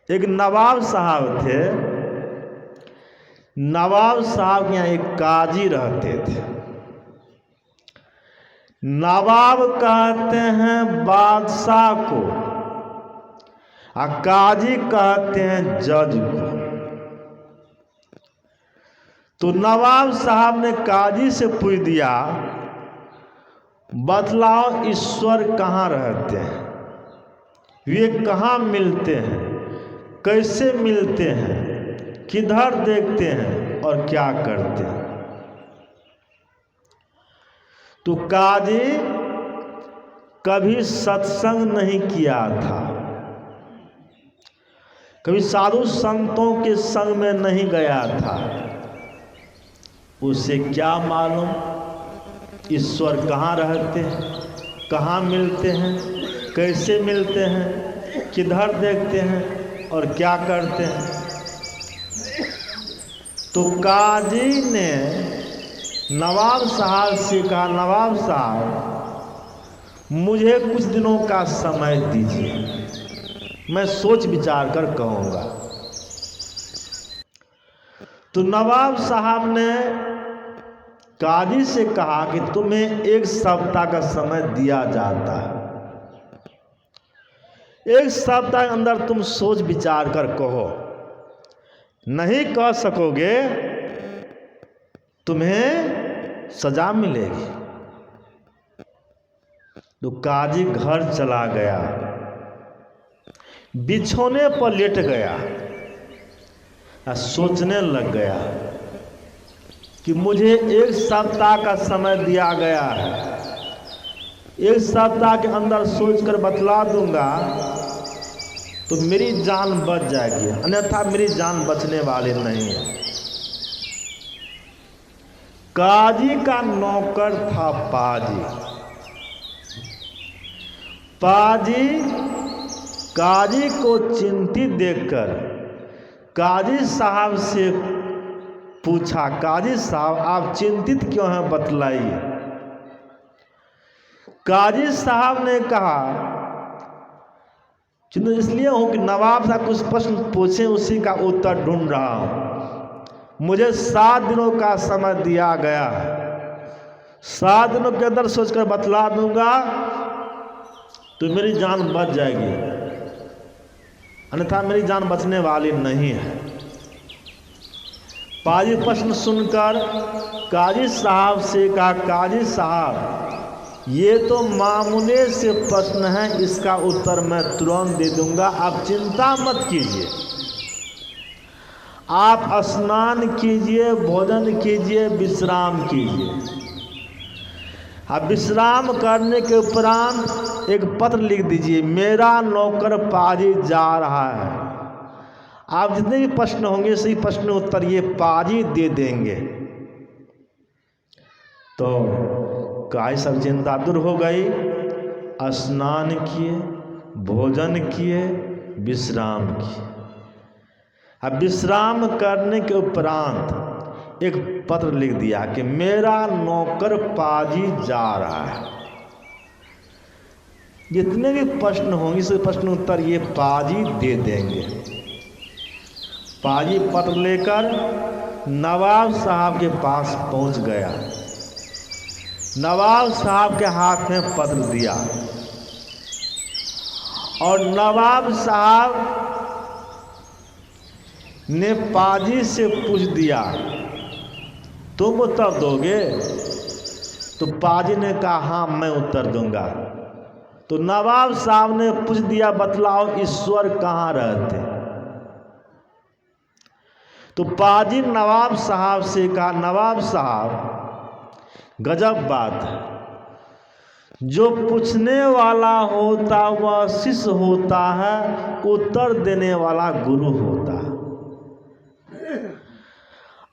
एक नवाब साहब थे। नवाब साहब के यहाँ एक काजी रहते थे। नवाब कहते हैं बादशाह को और काजी कहते हैं जज को। तो नवाब साहब ने काजी से पूछ दिया, बतलाओ ईश्वर कहाँ रहते हैं, वे कहाँ मिलते हैं, कैसे मिलते हैं, किधर देखते हैं और क्या करते हैं। तो काजी कभी सत्संग नहीं किया था, कभी साधु संतों के संग में नहीं गया था। उसे क्या मालूम ईश्वर कहाँ रहते हैं, कहाँ मिलते हैं, कैसे मिलते हैं, किधर देखते हैं और क्या करते हैं। तो काजी ने नवाब साहब से कहा, नवाब साहब मुझे कुछ दिनों का समय दीजिए, मैं सोच विचार कर कहूँगा। तो नवाब साहब ने काजी से कहा कि तुम्हें 1 सप्ताह का समय दिया जाता है, 1 सप्ताह के अंदर तुम सोच विचार कर कहो, नहीं कह सकोगे तुम्हें सजा मिलेगी। तो काजी घर चला गया, बिछौने पर लेट गया और सोचने लग गया कि मुझे 1 सप्ताह का समय दिया गया है, 1 सप्ताह के अंदर सोचकर बतला दूंगा तो मेरी जान बच जाएगी, अन्यथा मेरी जान बचने वाली नहीं है। काजी का नौकर था पाजी। पाजी काजी को चिंतित देखकर काजी साहब से पूछा, काजी साहब आप चिंतित क्यों हैं, बतलाइए। काजी साहब ने कहा, चिंतित इसलिए हूं कि नवाब साहब कुछ प्रश्न पूछे, उसी का उत्तर ढूंढ रहा हूं। मुझे 7 दिनों का समय दिया गया है, 7 दिनों के अंदर सोचकर बतला दूंगा तो मेरी जान बच जाएगी, अन्यथा मेरी जान बचने वाली नहीं है। पाजी प्रश्न सुनकर काजी साहब से कहा, काजी साहब ये तो मामूली से प्रश्न है, इसका उत्तर मैं तुरंत दे दूंगा, आप चिंता मत कीजिए। आप स्नान कीजिए, भोजन कीजिए, विश्राम कीजिए। आप विश्राम करने के उपरांत एक पत्र लिख दीजिए, मेरा नौकर पाजी जा रहा है। आप जितने भी प्रश्न होंगे सही प्रश्न उत्तर ये पाजी दे देंगे। तो काई सब चिंता दूर हो गई, स्नान किए, भोजन किए, विश्राम किए। अब विश्राम करने के उपरांत एक पत्र लिख दिया कि मेरा नौकर पाजी जा रहा है। जितने भी प्रश्न होंगे सभी प्रश्न उत्तर ये पाजी दे देंगे। पाजी पत्र लेकर नवाब साहब के पास पहुंच गया। नवाब साहब के हाथ में पत्र दिया और नवाब साहब ने पाजी से पूछ दिया, तुम उत्तर दोगे? तो पाजी ने कहा, हाँ मैं उत्तर दूंगा। तो नवाब साहब ने पूछ दिया, बतलाओ ईश्वर कहाँ रहते? तो पाजी नवाब साहब से कहा, नवाब साहब गजब बात है, जो पूछने वाला होता वह शिष्य होता है, उत्तर देने वाला गुरु होता है।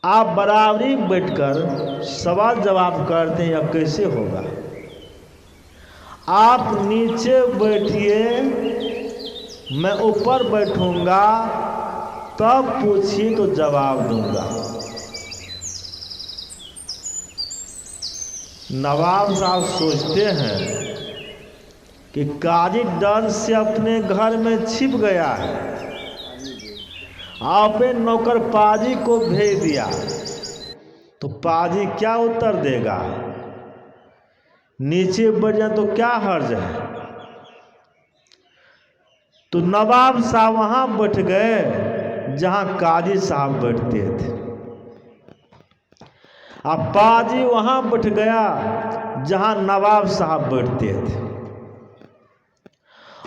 आप बराबरी बैठकर सवाल जवाब करते हैं, अब कैसे होगा? आप नीचे बैठिए, मैं ऊपर बैठूंगा, तब पूछिए तो जवाब दूंगा। नवाब साहब सोचते हैं कि काजी डर से अपने घर में छिप गया है, आपने नौकर पाजी को भेज दिया, तो पाजी क्या उत्तर देगा? नीचे बैठ जाए तो क्या हर्ज है? तो नवाब साहब वहां बैठ गए जहां काजी साहब बैठते थे। अब पाजी वहां बैठ गया जहां नवाब साहब बैठते थे।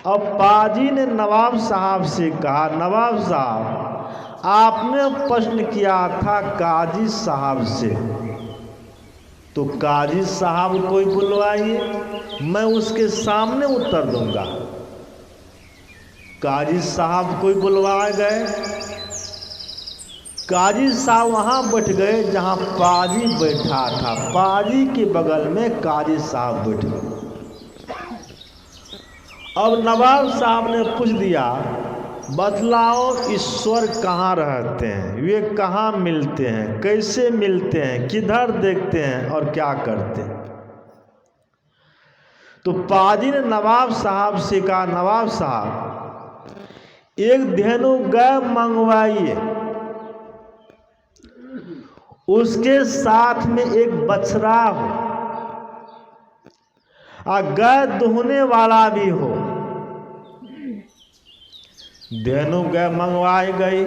अब पाजी ने नवाब साहब से कहा, नवाब साहब आपने प्रश्न किया था काजी साहब से, तो काजी साहब को बुलवाइए, मैं उसके सामने उत्तर दूंगा। काजी साहब को बुलवाए गए। काजी साहब वहां बैठ गए जहां पाजी बैठा था। पाजी के बगल में काजी साहब बैठ गए। अब नवाब साहब ने पूछ दिया, बतलाओ ईश्वर कहाँ रहते हैं, वे कहाँ मिलते हैं, कैसे मिलते हैं, किधर देखते हैं और क्या करते हैं? तो पाजी ने नवाब साहब से कहा, नवाब साहब एक धेनु गाय मंगवाइए, उसके साथ में एक बछड़ा हो और गाय दुहने वाला भी हो। धेनु गाय मंगवाई गई,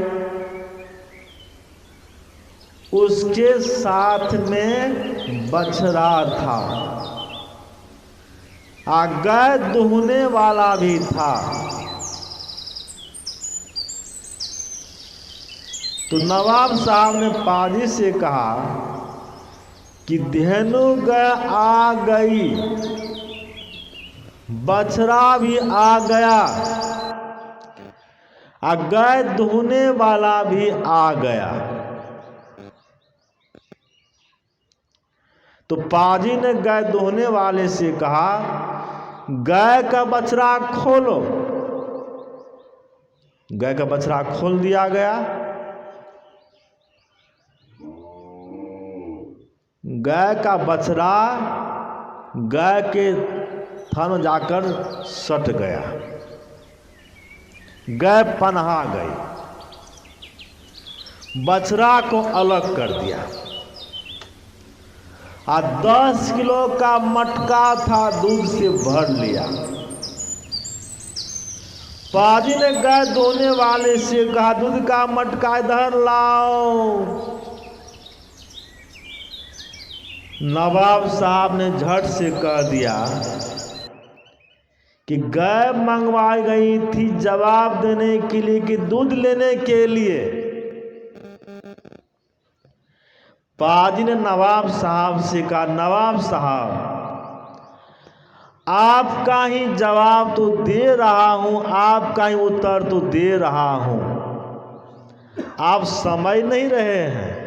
उसके साथ में बछड़ा था और गाय दुहने वाला भी था। तो नवाब साहब ने पाजी से कहा कि धेनु गाय आ गई, बछड़ा भी आ गया और गाय दुहने वाला भी आ गया। तो पाजी ने गाय दुहने वाले से कहा, गाय का बछड़ा खोलो। गाय का बछड़ा खोल दिया गया। गाय का बछड़ा गाय के थन जाकर सट गया, गाय पनहा गई, बछड़ा को अलग कर दिया और 10 किलो का मटका था, दूध से भर लिया। पाजी ने गाय दोने वाले से कहा, दूध का मटका इधर लाओ। नवाब साहब ने झट से कह दिया कि गाय मंगवाई गई थी जवाब देने के लिए कि दूध लेने के लिए। पाजी ने नवाब साहब से कहा, नवाब साहब आपका ही जवाब तो दे रहा हूं, आपका ही उत्तर तो दे रहा हूं, आप समझ नहीं रहे हैं।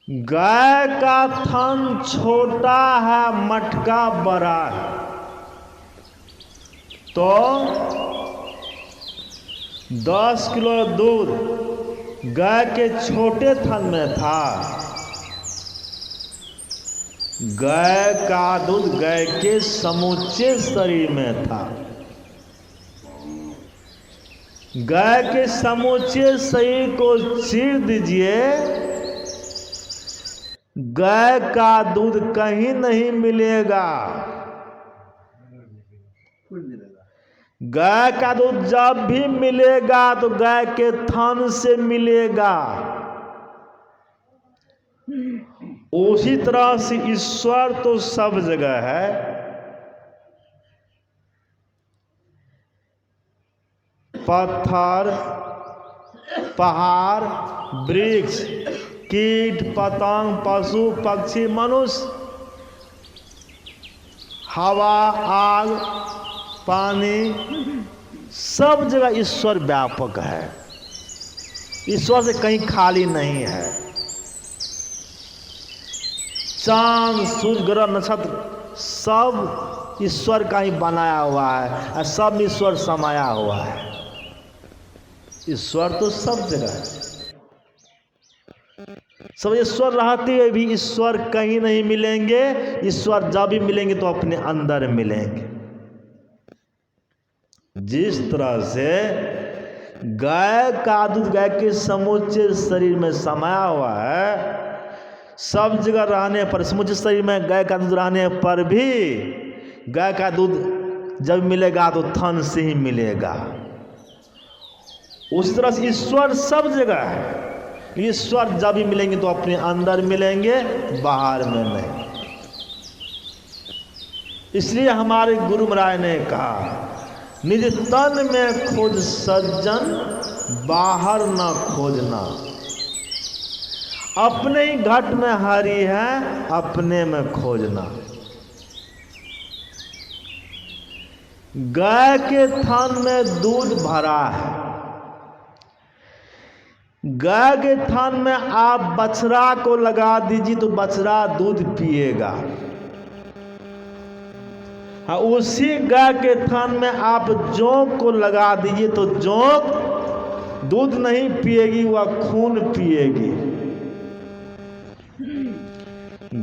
गाय का थन छोटा है, मटका बड़ा है, तो 10 किलो दूध गाय के छोटे थन में था। गाय का दूध गाय के समूचे शरीर में था। गाय के समूचे शरीर को चीर दीजिए, गाय का दूध कहीं नहीं मिलेगा। गाय का दूध जब भी मिलेगा तो गाय के थन से मिलेगा। उसी तरह से ईश्वर तो सब जगह है। पत्थर, पहाड़, वृक्ष, कीट पतंग, पशु पक्षी, मनुष्य, हवा, आग, पानी, सब जगह ईश्वर व्यापक है। ईश्वर से कहीं खाली नहीं है। चांद, सूर्य, ग्रह, नक्षत्र सब ईश्वर का ही बनाया हुआ है और सब ईश्वर समाया हुआ है। ईश्वर तो सब जगह है। सब ईश्वर रहते हुए भी ईश्वर कहीं नहीं मिलेंगे। ईश्वर जब भी मिलेंगे तो अपने अंदर मिलेंगे। जिस तरह से गाय का दूध गाय के समूचे शरीर में समाया हुआ है। सब जगह रहने पर, समूचे शरीर में गाय का दूध रहने पर भी गाय का दूध जब मिलेगा तो थन से ही मिलेगा। उसी तरह से ईश्वर सब जगह है। ईश्वर जब भी मिलेंगे तो अपने अंदर मिलेंगे, बाहर में नहीं। इसलिए हमारे गुरु महाराज ने कहा, निज तन में खोज सज्जन, बाहर न खोजना। अपने ही घट में हरि है, अपने में खोजना। गाय के थन में दूध भरा है। गाय के थन में आप बछड़ा को लगा दीजिए तो बछड़ा दूध पिएगा। हाँ, उसी गाय के थन में आप जोंक को लगा दीजिए तो जोंक दूध नहीं पिएगी, वह खून पिएगी।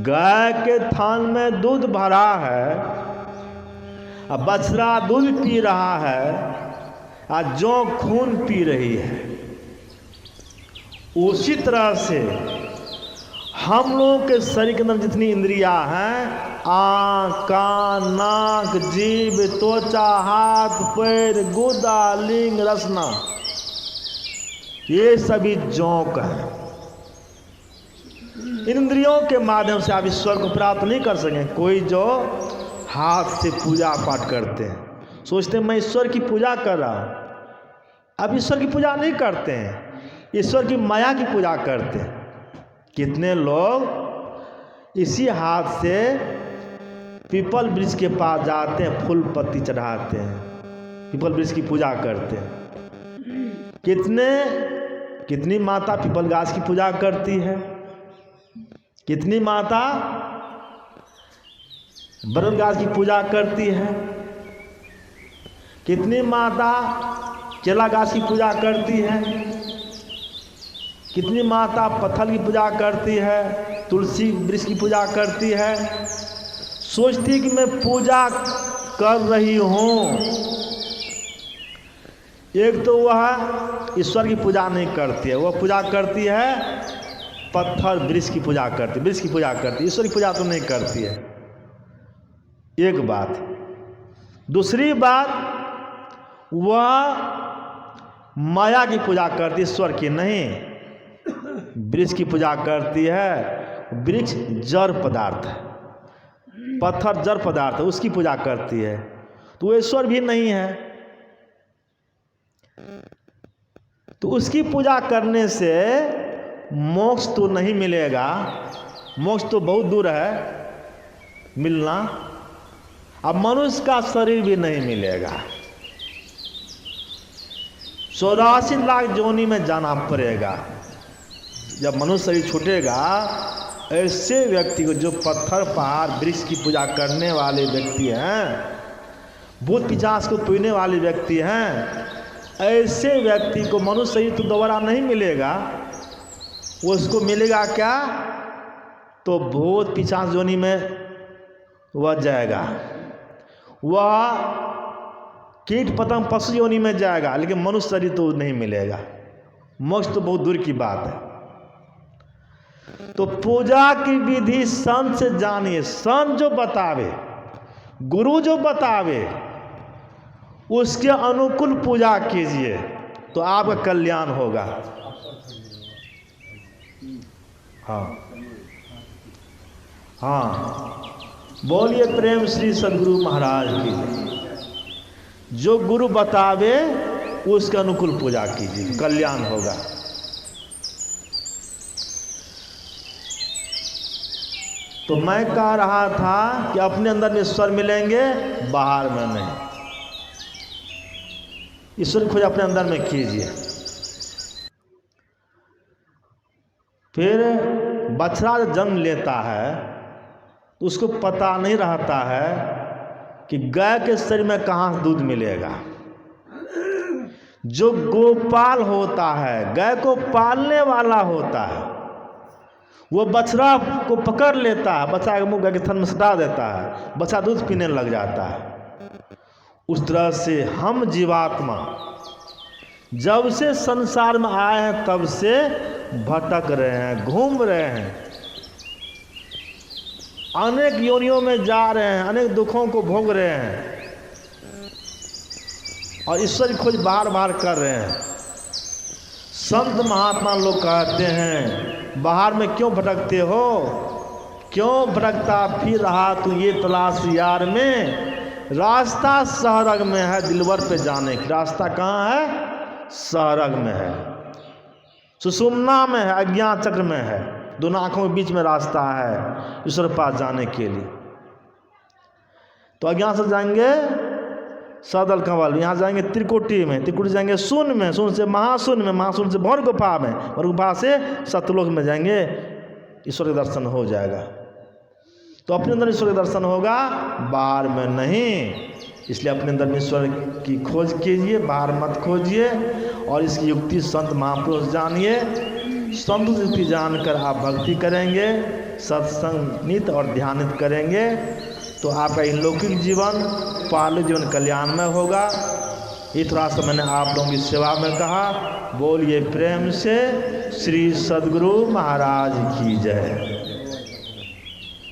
गाय के थन में दूध भरा है, अब बछड़ा दूध पी रहा है और जोंक खून पी रही है। उसी तरह से हम लोगों के शरीर के अंदर जितनी इंद्रियां हैं, आँख, कान, नाक, जीभ, त्वचा, हाथ, पैर, गुदा, लिंग, रसना, ये सभी जोंक हैं। इंद्रियों के माध्यम से आप ईश्वर को प्राप्त नहीं कर सकें। कोई जो हाथ से पूजा पाठ करते हैं, सोचते हैं मैं ईश्वर की पूजा कर रहा हूं। अब ईश्वर की पूजा नहीं करते हैं, ईश्वर की माया की पूजा करते हैं। कितने लोग इसी हाथ से पीपल वृक्ष के पास जाते हैं, फूल पत्ती चढ़ाते हैं, पीपल वृक्ष की पूजा करते हैं। कितनी माता पीपल गाछ की पूजा करती है, कितनी माता बरगद गाछ की पूजा करती है, कितनी माता केला गाछ की पूजा करती है, कितनी माता पत्थर की पूजा करती है, तुलसी वृक्ष की पूजा करती है। सोचती कि मैं पूजा कर रही हूँ। एक तो वह ईश्वर की पूजा नहीं करती है, वह पूजा करती है पत्थर वृक्ष की पूजा करती है, वृक्ष की पूजा करती है, ईश्वर की पूजा तो नहीं करती है। एक बात। दूसरी बात, वह माया की पूजा करती है, ईश्वर की नहीं। वृक्ष की पूजा करती है, वृक्ष जड़ पदार्थ है, पत्थर जड़ पदार्थ है, उसकी पूजा करती है, तो वो ईश्वर भी नहीं है। तो उसकी पूजा करने से मोक्ष तो नहीं मिलेगा, मोक्ष तो बहुत दूर है मिलना। अब मनुष्य का शरीर भी नहीं मिलेगा, 84 लाख योनि में जाना पड़ेगा। जब मनुष्य शरीर छूटेगा, ऐसे व्यक्ति को जो पत्थर पहाड़ वृक्ष की पूजा करने वाले व्यक्ति हैं, भूत पिशाच को पीने वाले व्यक्ति हैं, ऐसे व्यक्ति को मनुष्य शरीर तो दोबारा नहीं मिलेगा। उसको मिलेगा क्या? तो भूत पिशाच योनि में वह जाएगा, वह कीट पतंग पशु योनि में जाएगा, लेकिन मनुष्य शरीर तो नहीं मिलेगा। मोक्ष तो बहुत दूर की बात है। तो पूजा की विधि संत से जानिए, संत जो बतावे, गुरु जो बतावे, उसके अनुकूल पूजा कीजिए तो आपका कल्याण होगा। हाँ, बोलिए प्रेम श्री सद्गुरु महाराज की। जो गुरु बतावे उसके अनुकूल पूजा कीजिए, कल्याण होगा। तो मैं कह रहा था कि अपने अंदर में ईश्वर मिलेंगे, बाहर में नहीं। ईश्वर खोज अपने अंदर में कीजिए। फिर बछड़ा जन्म लेता है तो उसको पता नहीं रहता है कि गाय के शरीर में कहाँ दूध मिलेगा। जो गोपाल होता है, गाय को पालने वाला होता है, वो बछड़ा को पकड़ लेता है, बछड़ा के मुंह गाय के थन में सटा देता है, बछड़ा दूध पीने लग जाता है। उस तरह से हम जीवात्मा जब से संसार में आए हैं तब से भटक रहे हैं, घूम रहे हैं, अनेक योनियों में जा रहे हैं, अनेक दुखों को भोग रहे हैं और ईश्वर की खोज बार बार कर रहे हैं। संत महात्मा लोग कहते हैं, बाहर में क्यों भटकते हो, क्यों भटकता फिर रहा तू ये तलाश यार में, रास्ता सहरग में है दिलवर पे जाने की। रास्ता कहाँ है? सहरग में है, सुषुम्ना में है, अज्ञान चक्र में है, दोनों आंखों के बीच में रास्ता है ईश्वर के पास जाने के लिए। तो अज्ञान से जाएंगे सदल कंवल, यहाँ जाएंगे त्रिकुटी में, त्रिकुटी जाएंगे शून्य में, शून्य से महाशून्य में, महाशून्य से भौर गुफा में, भौर गुफा से सतलोक में जाएंगे, ईश्वर के दर्शन हो जाएगा। तो अपने अंदर ईश्वर के दर्शन होगा, बाहर में नहीं। इसलिए अपने अंदर ईश्वर की खोज कीजिए, बाहर मत खोजिए। और इसकी युक्ति संत महापुरुष जानिए। संत युक्ति जानकर आप भक्ति करेंगे, सत्संग नित और ध्यानित करेंगे, तो आपका लौकिक जीवन पारलौकिक जीवन कल्याण में होगा। ये थोड़ा सा मैंने आप लोगों की सेवा में कहा। बोलिए प्रेम से श्री सद्गुरु महाराज की जय।